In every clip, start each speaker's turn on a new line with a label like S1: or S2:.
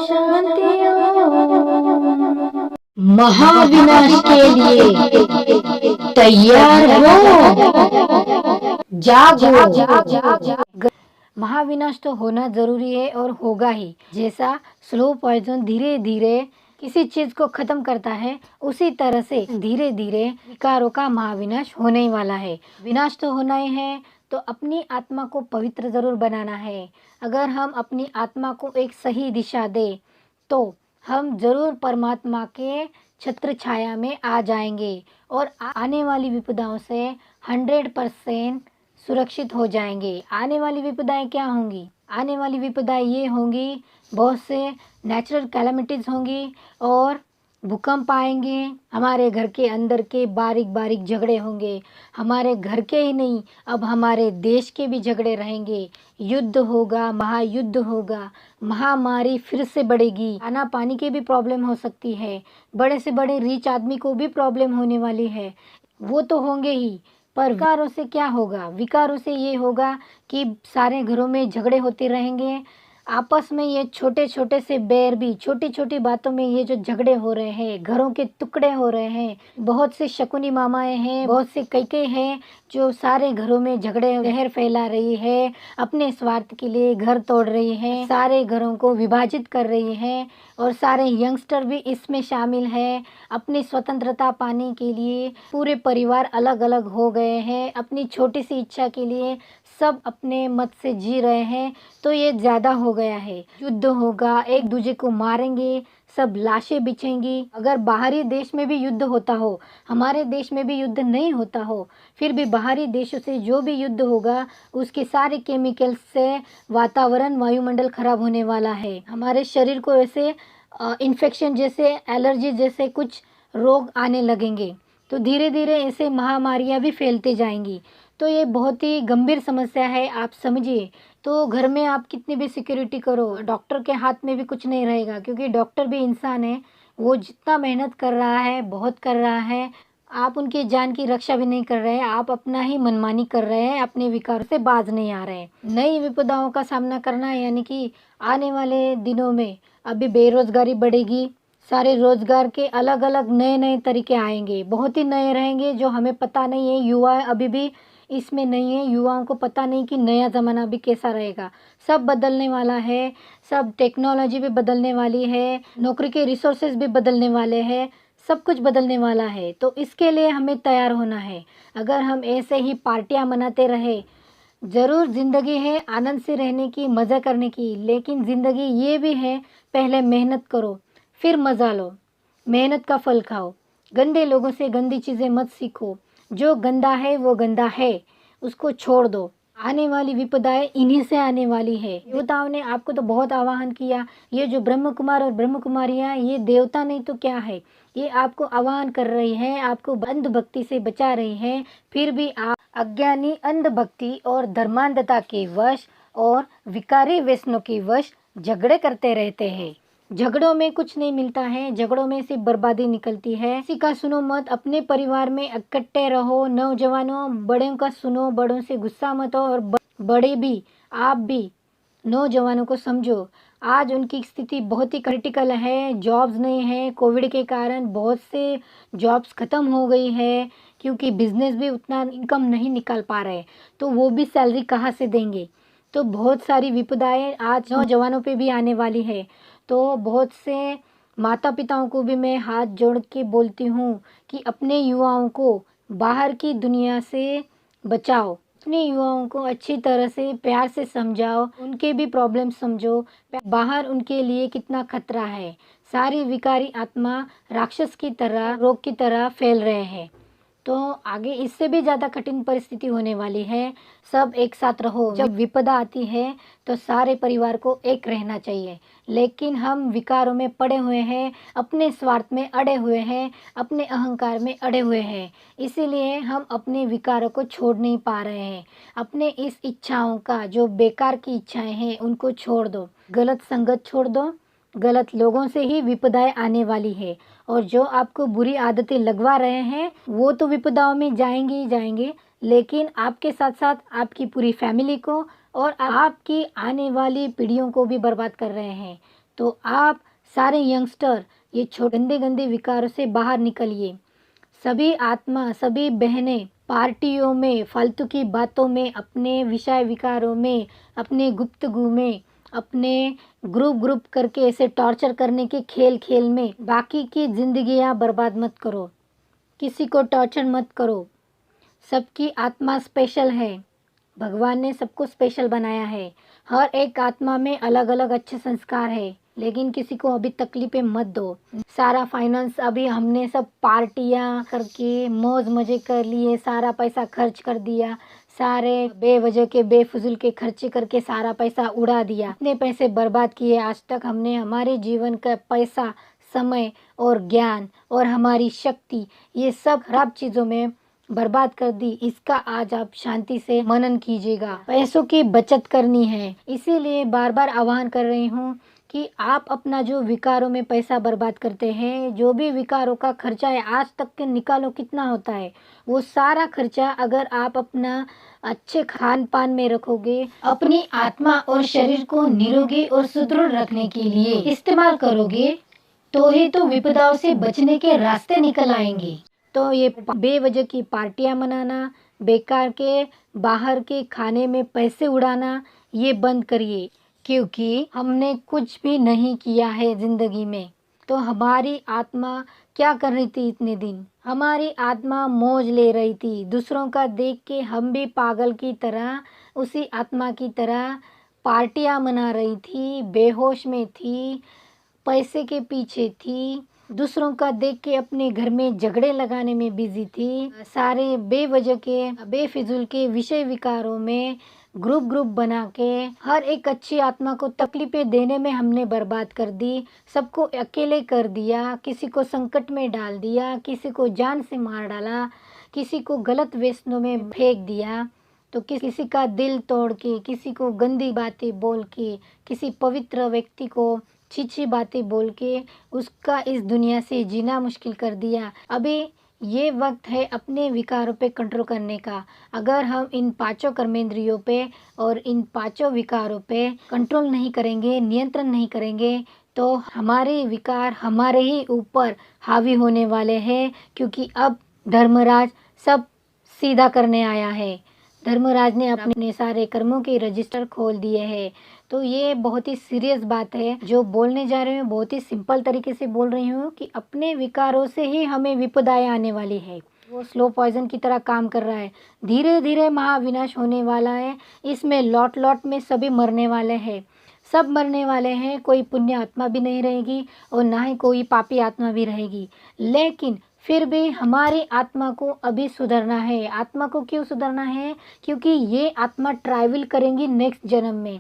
S1: शांति ओम। महाविनाश के लिए तैयार हो, जागो। महाविनाश तो होना जरूरी है और होगा ही। जैसा स्लो पॉइजन धीरे धीरे किसी चीज को खत्म करता है, उसी तरह से धीरे धीरे विकारों का महाविनाश होने ही वाला है। विनाश तो होना ही है, तो अपनी आत्मा को पवित्र जरूर बनाना है। अगर हम अपनी आत्मा को एक सही दिशा दे तो हम जरूर परमात्मा के छत्र छाया में आ जाएंगे और आने वाली विपदाओं से 100% सुरक्षित हो जाएंगे। आने वाली विपदाएं क्या होंगी? आने वाली विपदाएं ये होंगी, बहुत से नेचुरल कैलामिटीज होंगी और भूकंप आएंगे। हमारे घर के अंदर के बारीक बारीक झगड़े होंगे। हमारे घर के ही नहीं, अब हमारे देश के भी झगड़े रहेंगे। युद्ध होगा, महायुद्ध होगा, महामारी फिर से बढ़ेगी। खाना पानी की भी प्रॉब्लम हो सकती है। बड़े से बड़े रिच आदमी को भी प्रॉब्लम होने वाली है। वो तो होंगे ही, पर विकारों से क्या होगा? विकारों से ये होगा कि सारे घरों में झगड़े होते रहेंगे। आपस में ये छोटे छोटे से बैर भी, छोटी छोटी बातों में ये जो झगड़े हो रहे हैं, घरों के टुकड़े हो रहे हैं। बहुत से शकुनी मामाएं हैं, बहुत से कैके हैं जो सारे घरों में झगड़े जहर फैला रही है, अपने स्वार्थ के लिए घर तोड़ रही है, सारे घरों को विभाजित कर रही है। और सारे यंगस्टर भी इसमें शामिल है। अपनी स्वतंत्रता पाने के लिए पूरे परिवार अलग अलग हो गए हैं। अपनी छोटी सी इच्छा के लिए सब अपने मत से जी रहे हैं। तो ये ज़्यादा हो गया है। युद्ध होगा, एक दूसरे को मारेंगे, सब लाशें बिछेंगी। अगर बाहरी देश में भी युद्ध होता हो, हमारे देश में भी युद्ध नहीं होता हो, फिर भी बाहरी देशों से जो भी युद्ध होगा उसके सारे केमिकल्स से वातावरण, वायुमंडल खराब होने वाला है। हमारे शरीर को ऐसे इन्फेक्शन जैसे, एलर्जी जैसे कुछ रोग आने लगेंगे। तो धीरे धीरे ऐसे महामारियां भी फैलते जाएंगी। तो ये बहुत ही गंभीर समस्या है, आप समझिए। तो घर में आप कितनी भी सिक्योरिटी करो, डॉक्टर के हाथ में भी कुछ नहीं रहेगा, क्योंकि डॉक्टर भी इंसान है। वो जितना मेहनत कर रहा है, बहुत कर रहा है, आप उनकी जान की रक्षा भी नहीं कर रहे हैं। आप अपना ही मनमानी कर रहे हैं, अपने विकार से बाज नहीं आ रहे हैं। नई विपदाओं का सामना करना है, यानी कि आने वाले दिनों में अभी बेरोजगारी बढ़ेगी। सारे रोजगार के अलग अलग नए नए तरीके आएंगे, बहुत ही नए रहेंगे जो हमें पता नहीं है। युवा अभी भी इसमें नहीं है, युवाओं को पता नहीं कि नया ज़माना भी कैसा रहेगा। सब बदलने वाला है, सब टेक्नोलॉजी भी बदलने वाली है, नौकरी के रिसोर्सेज भी बदलने वाले हैं, सब कुछ बदलने वाला है। तो इसके लिए हमें तैयार होना है। अगर हम ऐसे ही पार्टियां मनाते रहे, ज़रूर ज़िंदगी है आनंद से रहने की, मज़ा करने की, लेकिन ज़िंदगी ये भी है, पहले मेहनत करो फिर मज़ा लो, मेहनत का फल खाओ। गंदे लोगों से गंदी चीज़ें मत सीखो। जो गंदा है वो गंदा है, उसको छोड़ दो। आने वाली विपदाएं इन्हीं से आने वाली है। देवताओं ने आपको तो बहुत आह्वान किया। ये जो ब्रह्म कुमार और ब्रह्म कुमारियाँ, ये देवता नहीं तो क्या है, ये आपको आह्वान कर रही हैं, आपको अंध भक्ति से बचा रही हैं। फिर भी आप अज्ञानी, अंध भक्ति और धर्मांधता के वश और विकारी व्यसनों के वश झगड़े करते रहते हैं। झगड़ों में कुछ नहीं मिलता है, झगड़ों में सिर्फ बर्बादी निकलती है। किसी का सुनो मत, अपने परिवार में इकट्ठे रहो। नौजवानों, बड़ों का सुनो, बड़ों से गुस्सा मत हो। और बड़े भी, आप भी नौजवानों को समझो। आज उनकी स्थिति बहुत ही क्रिटिकल है, जॉब्स नहीं है। कोविड के कारण बहुत से जॉब्स ख़त्म हो गई है, क्योंकि बिजनेस भी उतना इनकम नहीं निकाल पा रहे, तो वो भी सैलरी कहाँ से देंगे। तो बहुत सारी विपदाएं आज नौजवानों पे भी आने वाली है। तो बहुत से माता पिताओं को भी मैं हाथ जोड़ के बोलती हूँ कि अपने युवाओं को बाहर की दुनिया से बचाओ। अपने युवाओं को अच्छी तरह से प्यार से समझाओ, उनके भी प्रॉब्लम समझो। बाहर उनके लिए कितना खतरा है। सारी विकारी आत्मा राक्षस की तरह, रोग की तरह फैल रहे हैं। तो आगे इससे भी ज़्यादा कठिन परिस्थिति होने वाली है। सब एक साथ रहो। जब विपदा आती है तो सारे परिवार को एक रहना चाहिए, लेकिन हम विकारों में पड़े हुए हैं, अपने स्वार्थ में अड़े हुए हैं, अपने अहंकार में अड़े हुए हैं। इसीलिए हम अपने विकारों को छोड़ नहीं पा रहे हैं। अपने इस इच्छाओं का, जो बेकार की इच्छाएं हैं, उनको छोड़ दो। गलत संगत छोड़ दो। गलत लोगों से ही विपदाएं आने वाली है। और जो आपको बुरी आदतें लगवा रहे हैं, वो तो विपदाओं में जाएंगे ही जाएंगे, लेकिन आपके साथ साथ आपकी पूरी फैमिली को और आपकी आने वाली पीढ़ियों को भी बर्बाद कर रहे हैं। तो आप सारे यंगस्टर ये गंदे गंदे विकारों से बाहर निकलिए। सभी आत्मा, सभी बहनें पार्टियों में, फालतू की बातों में, अपने विषय विकारों में, अपने गुप्तगू में, अपने ग्रुप करके ऐसे टॉर्चर करने के खेल खेल में बाकी की जिंदगियां बर्बाद मत करो। किसी को टॉर्चर मत करो। सबकी आत्मा स्पेशल है। भगवान ने सबको स्पेशल बनाया है। हर एक आत्मा में अलग अलग अच्छे संस्कार है, लेकिन किसी को अभी तकलीफें मत दो। सारा फाइनेंस अभी हमने सब पार्टियां करके मौज मजे कर लिए, सारा पैसा खर्च कर दिया, सारे बेवजह के बेफजूल के खर्चे करके सारा पैसा उड़ा दिया, इतने पैसे बर्बाद किए। आज तक हमने हमारे जीवन का पैसा, समय और ज्ञान और हमारी शक्ति ये सब खराब चीज़ों में बर्बाद कर दी। इसका आज आप शांति से मनन कीजिएगा। पैसों की बचत करनी है। इसीलिए बार बार आह्वान कर रही हूँ कि आप अपना जो विकारों में पैसा बर्बाद करते हैं, जो भी विकारों का खर्चा है आज तक के निकालो कितना होता है। वो सारा खर्चा अगर आप अपना अच्छे खान पान में रखोगे, अपनी आत्मा और शरीर को निरोगी और सुदृढ़ रखने के लिए इस्तेमाल करोगे, तो ही तो विपदाओं से बचने के रास्ते निकल आएंगे। तो ये बेवजह की पार्टियां मनाना, बेकार के बाहर के खाने में पैसे उड़ाना, ये बंद करिए। क्योंकि हमने कुछ भी नहीं किया है जिंदगी में, तो हमारी आत्मा क्या कर रही थी इतने दिन? हमारी आत्मा मौज ले रही थी। दूसरों का देख के हम भी पागल की तरह, उसी आत्मा की तरह पार्टियां मना रही थी, बेहोश में थी, पैसे के पीछे थी, दूसरों का देख के अपने घर में झगड़े लगाने में बिजी थी, सारे बेवजह के बेफिजूल के विषय विकारों में ग्रुप बना के हर एक अच्छी आत्मा को तकलीफें देने में हमने बर्बाद कर दी। सबको अकेले कर दिया, किसी को संकट में डाल दिया, किसी को जान से मार डाला, किसी को गलत व्यसनों में फेंक दिया। तो किसी का दिल तोड़ के, किसी को गंदी बातें बोल के, किसी पवित्र व्यक्ति को छी बातें बोल के उसका इस दुनिया से जीना मुश्किल कर दिया। अभी ये वक्त है अपने विकारों पे कंट्रोल करने का। अगर हम इन पांचों कर्मेंद्रियों पे और इन पांचों विकारों पे कंट्रोल नहीं करेंगे, नियंत्रण नहीं करेंगे, तो हमारे विकार हमारे ही ऊपर हावी होने वाले हैं। क्योंकि अब धर्मराज सब सीधा करने आया है। धर्मराज ने अपने सारे कर्मों के रजिस्टर खोल दिए हैं। तो ये बहुत ही सीरियस बात है जो बोलने जा रही हूँ। बहुत ही सिंपल तरीके से बोल रही हूँ कि अपने विकारों से ही हमें विपदाएं आने वाली है। वो स्लो पॉइजन की तरह काम कर रहा है। धीरे धीरे महाविनाश होने वाला है। इसमें लौट में सभी मरने वाले हैं। सब मरने वाले हैं। कोई पुण्य आत्मा भी नहीं रहेगी और ना ही कोई पापी आत्मा भी रहेगी। लेकिन फिर भी हमारी आत्मा को अभी सुधरना है। आत्मा को क्यों सुधरना है? क्योंकि ये आत्मा ट्रैवल करेंगी नेक्स्ट जन्म में।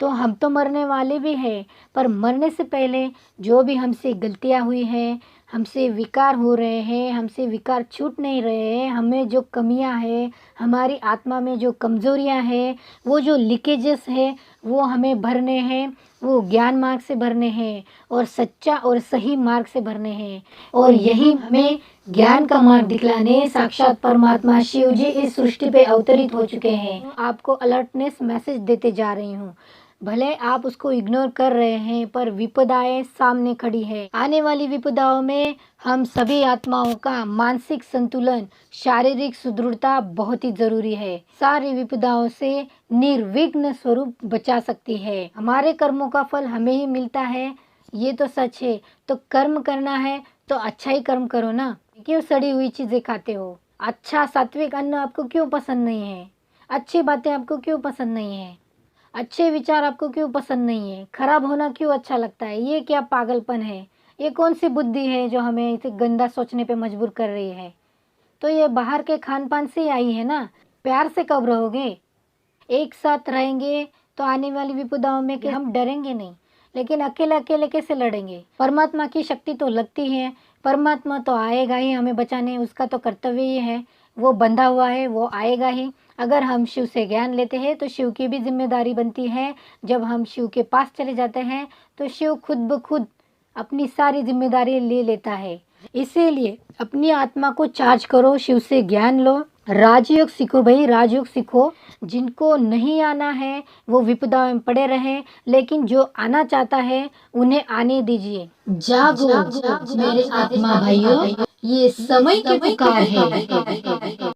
S1: तो हम तो मरने वाले भी हैं, पर मरने से पहले जो भी हमसे गलतियां हुई हैं, हमसे विकार हो रहे हैं, हमसे विकार छूट नहीं रहे हैं, हमें जो कमियां हैं, हमारी आत्मा में जो कमज़ोरियां हैं, वो जो लीकेजेस है वो हमें भरने हैं। वो ज्ञान मार्ग से भरने हैं और सच्चा और सही मार्ग से भरने हैं। और यही हमें ज्ञान का मार्ग दिखलाने साक्षात परमात्मा शिव जी इस सृष्टि पे अवतरित हो चुके हैं। आपको अलर्टनेस मैसेज देते जा रही हूँ। भले आप उसको इग्नोर कर रहे हैं, पर विपदाएं सामने खड़ी है। आने वाली विपदाओं में हम सभी आत्माओं का मानसिक संतुलन, शारीरिक सुदृढ़ता बहुत ही जरूरी है। सारी विपदाओं से निर्विघ्न स्वरूप बचा सकती है। हमारे कर्मों का फल हमें ही मिलता है, ये तो सच है। तो कर्म करना है तो अच्छा ही कर्म करो ना। क्यों सड़ी हुई चीजें खाते हो? अच्छा सात्विक अन्न आपको क्यों पसंद नहीं है? अच्छी बातें आपको क्यों पसंद नहीं है? अच्छे विचार आपको क्यों पसंद नहीं है? खराब होना क्यों अच्छा लगता है? ये क्या पागलपन है? ये कौन सी बुद्धि है जो हमें इसे गंदा सोचने पे मजबूर कर रही है? तो ये बाहर के खान पान से ही आई है ना। प्यार से कब रहोगे? एक साथ रहेंगे तो आने वाली विपदाओं में कि हम डरेंगे नहीं, लेकिन अकेले अकेले कैसे लड़ेंगे? परमात्मा की शक्ति तो लगती है। परमात्मा तो आएगा ही हमें बचाने, उसका तो कर्तव्य ही है। वो बंधा हुआ है, वो आएगा ही। अगर हम शिव से ज्ञान लेते हैं तो शिव की भी जिम्मेदारी बनती है। जब हम शिव के पास चले जाते हैं तो शिव खुद ब खुद अपनी सारी जिम्मेदारी ले लेता है। इसीलिए अपनी आत्मा को चार्ज करो, शिव से ज्ञान लो, राजयोग सीखो भाई, राजयोग सीखो। जिनको नहीं आना है वो विपदा में पड़े रहे, लेकिन जो आना चाहता है उन्हें आने दीजिए। जागो मेरे आत्मा भाइयों, ये समय की पुकार है।